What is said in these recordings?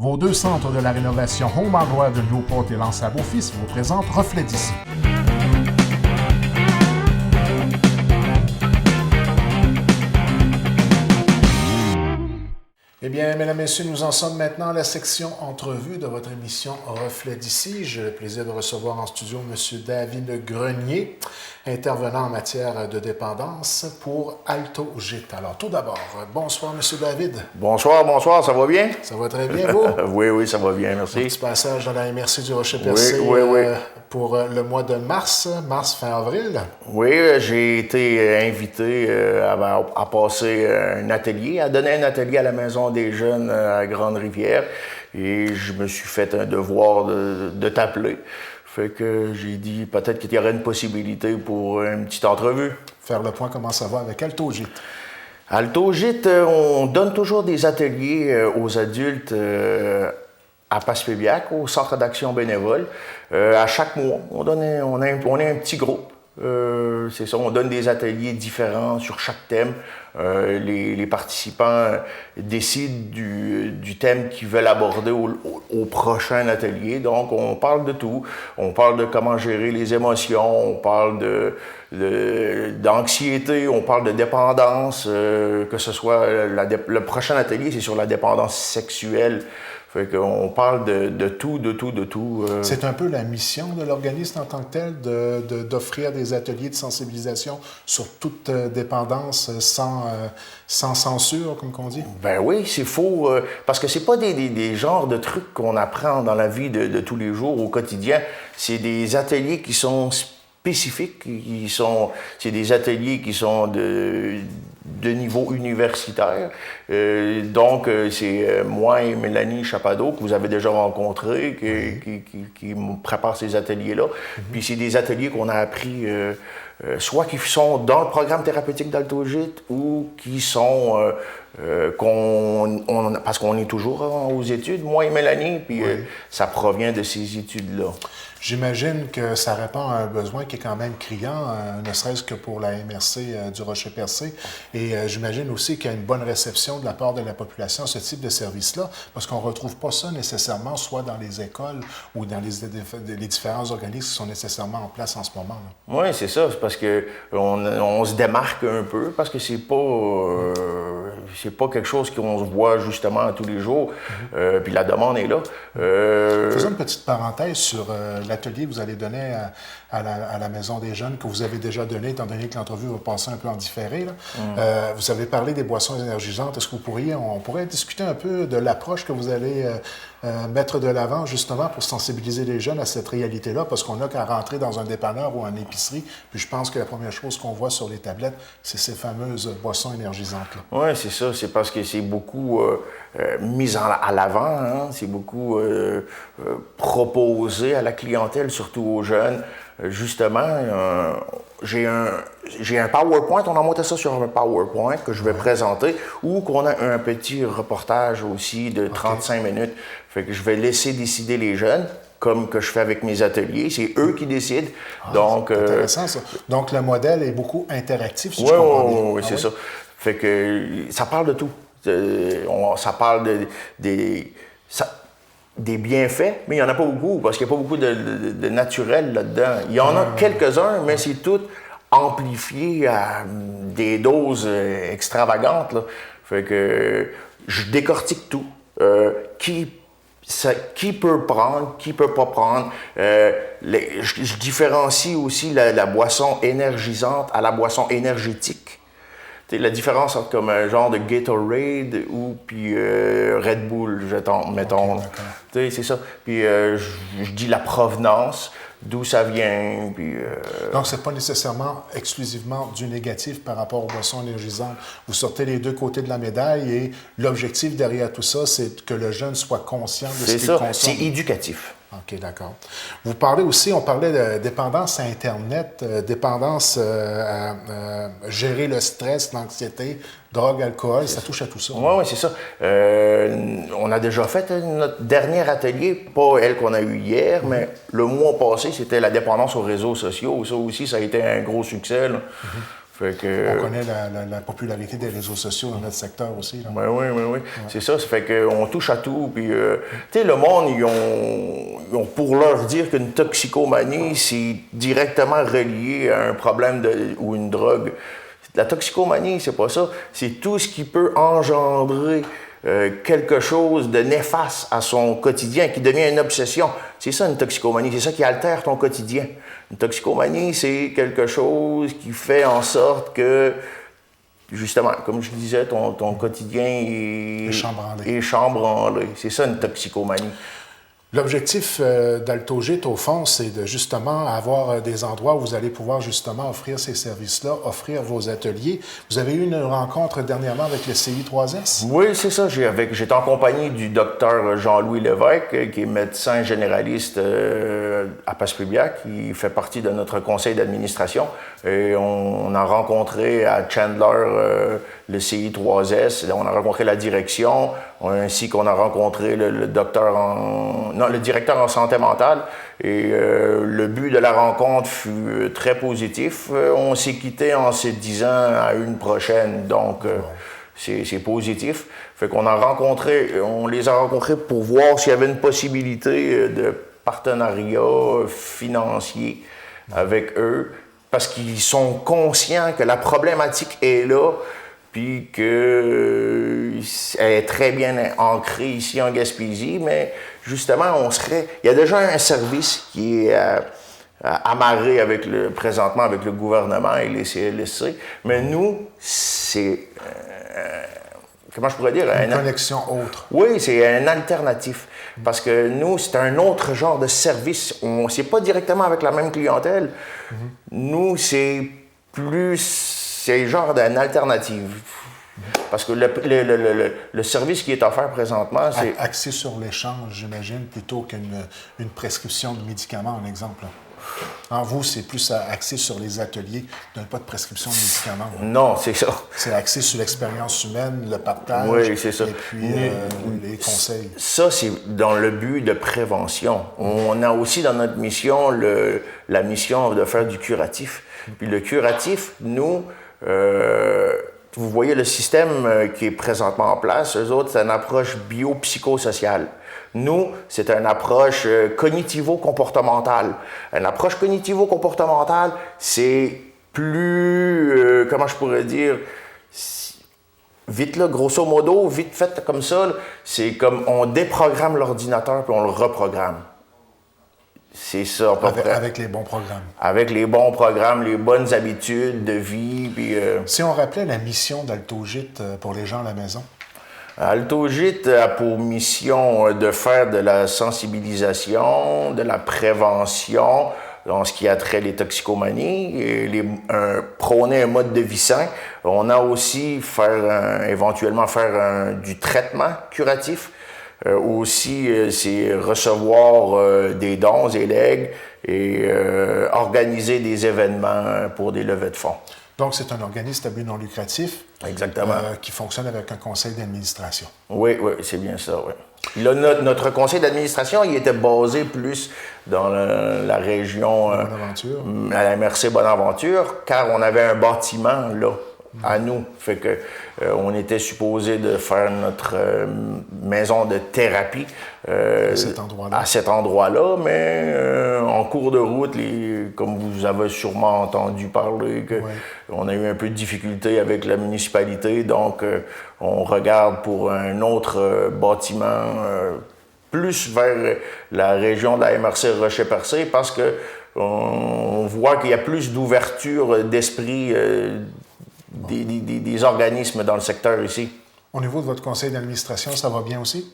Vos deux centres de la rénovation Home Hardware de Newport et L'Anse-à-Beaufils vous présentent Reflet d'ici. Eh bien, mesdames, messieurs, nous en sommes maintenant à la section entrevue de votre émission Reflet d'ici. J'ai le plaisir de recevoir en studio M. David Grenier, intervenant en matière de dépendance pour AltoGIT. Alors, tout d'abord, bonsoir, M. David. Bonsoir, ça va bien? Ça va très bien, vous? Oui, ça va bien, merci. Un petit passage dans la MRC du Rocher-Percé pour le mois de mars fin avril. Oui, j'ai été invité à passer un atelier, à donner un atelier à la Maison des Jeunes à Grande-Rivière et je me suis fait un devoir de t'appeler. Fait que j'ai dit peut-être qu'il y aurait une possibilité pour une petite entrevue. Faire le point, comment ça va avec AltoGIT? AltoGIT, on donne toujours des ateliers aux adultes à Passepébiac, au Centre d'action bénévole. À chaque mois, on est un petit groupe. C'est ça, on donne des ateliers différents sur chaque thème. Les participants décident du thème qu'ils veulent aborder au prochain atelier. Donc, on parle de tout. On parle de comment gérer les émotions, on parle d'anxiété, on parle de dépendance, que ce soit le prochain atelier, c'est sur la dépendance sexuelle. Fait qu'on parle de tout. C'est un peu la mission de l'organisme en tant que tel, d'offrir des ateliers de sensibilisation sur toute dépendance sans censure, comme qu'on dit? Ben oui, c'est faux, parce que c'est pas des genres de trucs qu'on apprend dans la vie de tous les jours, au quotidien. C'est des ateliers qui sont spécifiques, c'est des ateliers qui sont de niveau universitaire. Donc, c'est moi et Mélanie Chapadeau, que vous avez déjà rencontré, qui me prépare ces ateliers-là. Puis c'est des ateliers qu'on a appris, soit qui sont dans le programme thérapeutique d'AltoGIT ou qui sont... parce qu'on est toujours aux études, moi et Mélanie, puis ça provient de ces études-là. J'imagine que ça répond à un besoin qui est quand même criant, ne serait-ce que pour la MRC du Rocher-Percé. Et j'imagine aussi qu'il y a une bonne réception de la part de la population à ce type de service-là, parce qu'on ne retrouve pas ça nécessairement soit dans les écoles ou dans les différents organismes qui sont nécessairement en place en ce moment. Oui, c'est ça. C'est parce qu'on se démarque un peu, parce que c'est pas quelque chose qu'on se voit justement tous les jours. Puis la demande est là. Faisons une petite parenthèse sur l'atelier que vous allez donner à la Maison des Jeunes, que vous avez déjà donné, étant donné que l'entrevue va passer un peu en différé. Là. Vous avez parlé des boissons énergisantes. Est-ce que on pourrait discuter un peu de l'approche que vous allez mettre de l'avant, justement, pour sensibiliser les jeunes à cette réalité-là, parce qu'on n'a qu'à rentrer dans un dépanneur ou une épicerie, puis je pense que la première chose qu'on voit sur les tablettes, c'est ces fameuses boissons énergisantes-là. Oui, c'est ça. C'est parce que c'est beaucoup mis à l'avant, hein? C'est beaucoup proposé à la clientèle, surtout aux jeunes. Justement, j'ai un PowerPoint, on a monté ça sur un PowerPoint que je vais présenter, ou qu'on a un petit reportage aussi de 35 minutes. Fait que je vais laisser décider les jeunes, comme que je fais avec mes ateliers. C'est eux qui décident. Donc, c'est intéressant, ça. Donc, le modèle est beaucoup interactif, si je comprends bien. Oui, c'est ça. Fait que ça parle de tout. Ça parle des bienfaits, mais il n'y en a pas beaucoup, parce qu'il n'y a pas beaucoup de naturel là-dedans. Il y en a quelques-uns, mais c'est tout amplifié à des doses extravagantes, là. Fait que je décortique tout. Qui peut prendre, qui peut pas prendre. Je différencie aussi la boisson énergisante à la boisson énergétique. La différence entre comme un genre de Gatorade ou puis Red Bull, mettons. Okay, c'est ça. Puis je dis la provenance, d'où ça vient. Puis, Donc, c'est pas nécessairement exclusivement du négatif par rapport aux boissons énergisantes. Vous sortez les deux côtés de la médaille et l'objectif derrière tout ça, c'est que le jeune soit conscient de ce qu'il consomme. C'est éducatif. OK, d'accord. Vous parlez aussi, on parlait de dépendance à Internet, dépendance à gérer le stress, l'anxiété, drogue, alcool, ça touche à tout ça. Oui, c'est ça. On a déjà fait notre dernier atelier, pas elle qu'on a eu hier, mais le mois passé, c'était la dépendance aux réseaux sociaux. Ça aussi, ça a été un gros succès. Là. Fait que, on connaît la popularité des réseaux sociaux dans notre secteur aussi. Là. Ben oui, oui, oui. Ouais. C'est ça. Ça fait qu'on touche à tout. Puis, tu sais, le monde, ils ont pour leur dire qu'une toxicomanie, c'est directement relié à un problème ou une drogue. La toxicomanie, c'est pas ça. C'est tout ce qui peut engendrer quelque chose de néfaste à son quotidien, qui devient une obsession. C'est ça, une toxicomanie. C'est ça qui altère ton quotidien. Une toxicomanie, c'est quelque chose qui fait en sorte que, justement, comme je disais, ton quotidien est chambranlé. C'est ça, une toxicomanie. L'objectif d'Altogite, au fond, c'est de justement avoir des endroits où vous allez pouvoir justement offrir ces services-là, offrir vos ateliers. Vous avez eu une rencontre dernièrement avec le CI3S? Oui, c'est ça. J'étais en compagnie du docteur Jean-Louis Lévesque, qui est médecin généraliste à Passepébiac. Il fait partie de notre conseil d'administration. Et on a rencontré à Chandler le CI3S. On a rencontré la direction, ainsi qu'on a rencontré le directeur en santé mentale. Et le but de la rencontre fut très positif. On s'est quitté en se disant à une prochaine. Donc, c'est positif. Fait qu'on on les a rencontrés pour voir s'il y avait une possibilité de partenariat financier avec eux, parce qu'ils sont conscients que la problématique est là, puis qu'elle est très bien ancrée ici en Gaspésie, mais justement, il y a déjà un service qui est amarré présentement avec le gouvernement et les CLSC, mais nous, c'est... comment je pourrais dire? Une connexion autre. Oui, c'est un alternatif. Parce que nous, c'est un autre genre de service. C'est pas directement avec la même clientèle. Nous, c'est genre d'une alternative. Parce que le service qui est offert présentement, c'est... Axé sur l'échange, j'imagine, plutôt qu'une prescription de médicaments, en exemple. En vous, c'est plus axé sur les ateliers, pas de prescription de médicaments. Non, c'est ça. C'est axé sur l'expérience humaine, le partage, oui, c'est ça. Et puis les conseils. Ça, c'est dans le but de prévention. On a aussi dans notre mission la mission de faire du curatif. Puis le curatif, nous, vous voyez le système qui est présentement en place, eux autres, c'est une approche biopsychosociale. Nous, c'est une approche cognitivo-comportementale. Une approche cognitivo-comportementale, c'est plus, comment je pourrais dire, vite là, grosso modo, vite fait comme ça, c'est comme on déprogramme l'ordinateur puis on le reprogramme. C'est ça, à peu près. Avec les bons programmes. Avec les bons programmes, les bonnes habitudes de vie. Puis, si on rappelait la mission d'Altogite pour les gens à la maison? Altogite a pour mission de faire de la sensibilisation, de la prévention en ce qui a trait les toxicomanies, et prôner un mode de vie sain. On a aussi éventuellement faire du traitement curatif. Aussi, c'est recevoir des dons et legs et organiser des événements pour des levées de fonds. Donc, c'est un organisme à but non lucratif. Exactement. Qui fonctionne avec un conseil d'administration. Oui, oui, c'est bien ça, oui. Là, notre conseil d'administration, il était basé plus dans la région... Bonaventure. À la MRC Bonaventure, car on avait un bâtiment, là, à nous. Fait que on était supposé de faire notre maison de thérapie à cet endroit-là, mais en cours de route, comme vous avez sûrement entendu parler, on a eu un peu de difficulté avec la municipalité, donc on regarde pour un autre bâtiment plus vers la région de la MRC Rocher-Percé, parce que on voit qu'il y a plus d'ouverture d'esprit des organismes dans le secteur ici. Au niveau de votre conseil d'administration, ça va bien aussi?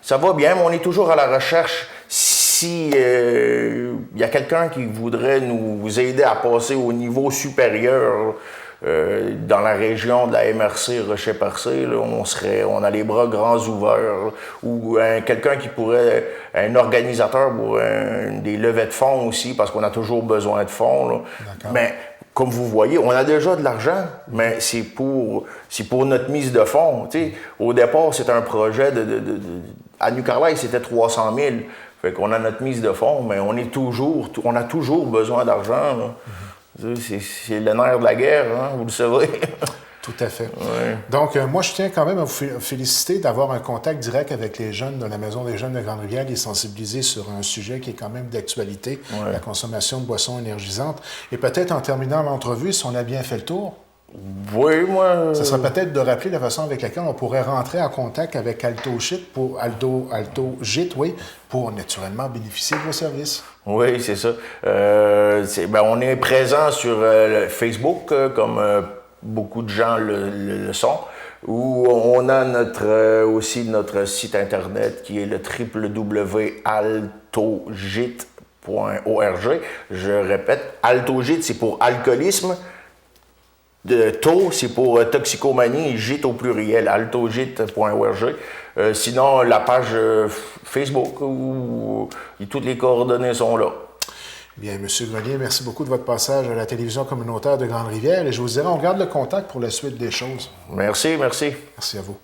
Ça va bien, mais on est toujours à la recherche. Si y a quelqu'un qui voudrait nous aider à passer au niveau supérieur dans la région de la MRC Rocher-Percé, on a les bras grands ouverts. Ou quelqu'un qui pourrait, un organisateur pour des levées de fonds aussi, parce qu'on a toujours besoin de fonds. Là. Mais comme vous voyez, on a déjà de l'argent, mais c'est pour notre mise de fonds. T'sais. Au départ, c'était un projet à New Carlisle, c'était 300 000. Fait qu'on a notre mise de fonds, mais on a toujours besoin d'argent. C'est le nerf de la guerre, hein, vous le savez. Tout à fait. Ouais. Donc, moi, je tiens quand même à vous féliciter d'avoir un contact direct avec les jeunes de la Maison des jeunes de Grande-Rivière, les sensibiliser sur un sujet qui est quand même d'actualité, la consommation de boissons énergisantes. Et peut-être en terminant l'entrevue, si on a bien fait le tour, Oui, moi... ce serait peut-être de rappeler la façon avec laquelle on pourrait rentrer en contact avec AltoGIT pour naturellement bénéficier de vos services. Oui, c'est ça. On est présent sur Facebook, comme beaucoup de gens le sont, où on a aussi notre site Internet qui est le www.altogit.org. Je répète, AltoGIT, c'est pour alcoolisme. Taux, c'est pour toxicomanie, gîte au pluriel, altogit.org. Sinon, la page Facebook, où toutes les coordonnées sont là. Bien, M. Grenier, merci beaucoup de votre passage à la télévision communautaire de Grande-Rivière et je vous dirais, on garde le contact pour la suite des choses. Merci, merci. Merci à vous.